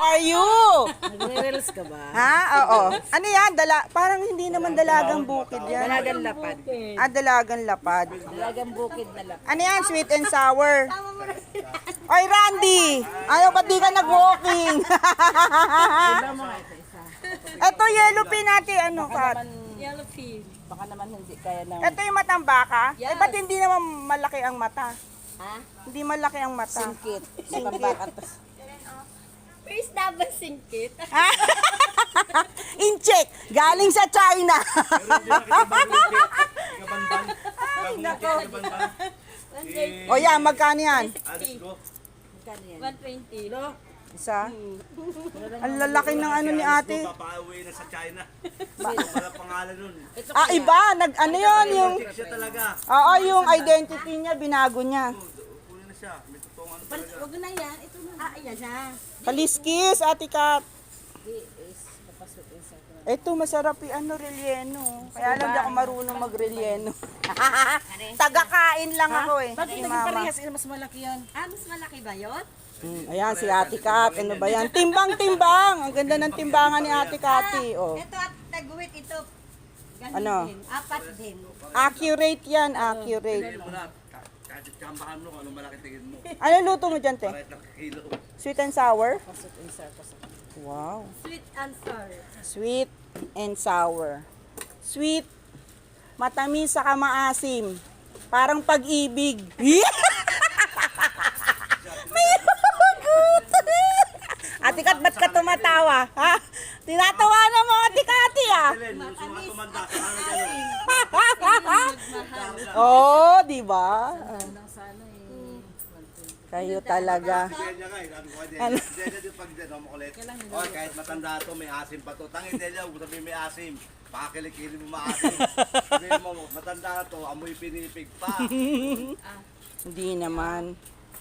are you? Nagre-reels ka ba? Ha? Oo. Ano yan? Parang hindi naman dalagang bukid yan. Dalagang lapad. Ah, dalagang lapad. Dalagang bukid na lapad. Ano yan? Sweet and sour. Oy, Randy! Ano, ba't di ka nag-walking? Ito, yellow pin natin. Ano, Kat? Yellow pin. Baka naman hindi kaya ng... Ito yung matambaka? Yes. Eh, ba't hindi naman malaki ang mata? Ha? Hindi malaki ang mata. Singkit. Singkit. Matambaka to. First dapat singkit. Incheck! Galing sa China! Ay, nako. O yan, magkano yan? Magkano yan? 120. Isa? Ang lalaki ng ano ni ate. Papauwi na sa China. Wala pangalan nun. Ah, iba. Ano yun? Yung, Siya talaga. oo, yung identity niya, binago niya. Kunin na siya. May totoong ano talaga. Huwag na yan. Ito na. Ah, ayan na. Paliskis, ate Kat. Di is papasok din sa ko. Ito, masarap yung ano, relleno. Kaya lang di ako marunong mag-relleno. Taga-kain lang ako eh. Bakit Si naging mama. parehas? Mas malaki yan. Ah, mas malaki ba yun? Ayan, si ate Kat. Ano ba yan? Timbang-timbang. Ang ganda ng timbangan ni ate Kati. Oh. Ito at taguwit ito. Ganun Ano? din. Apat din. Accurate yan, accurate. Tingin mo na. Kahit tsambahan mo kung anong malaki tingin mo. Ano luto mo dyan, te? Kahit nakakilo. Sweet and sour? Pasok din sa pasok. Wow. Sweet and sour. Sweet and sour. Sweet, matamis, saka maasim. Parang pag-ibig. May hugot. Ate Kat, ba't ka tumatawa? Ha? Tinatawa na mo, Ate Kati, ah. Helen, yung sumatumanda ka ano gano'n. Oo, di ba? Nang sana eh. Kayo talaga. Delia nga, sabi ko kay Delia. Delia din pag Delia, makulit. Oy, kahit matanda to, may asim pa to. Tangin Delia, huwag sabihin may asim. Pakikilikili mo maasim. Sabihin mo, matanda to, amoy pinipig pa. Hindi naman.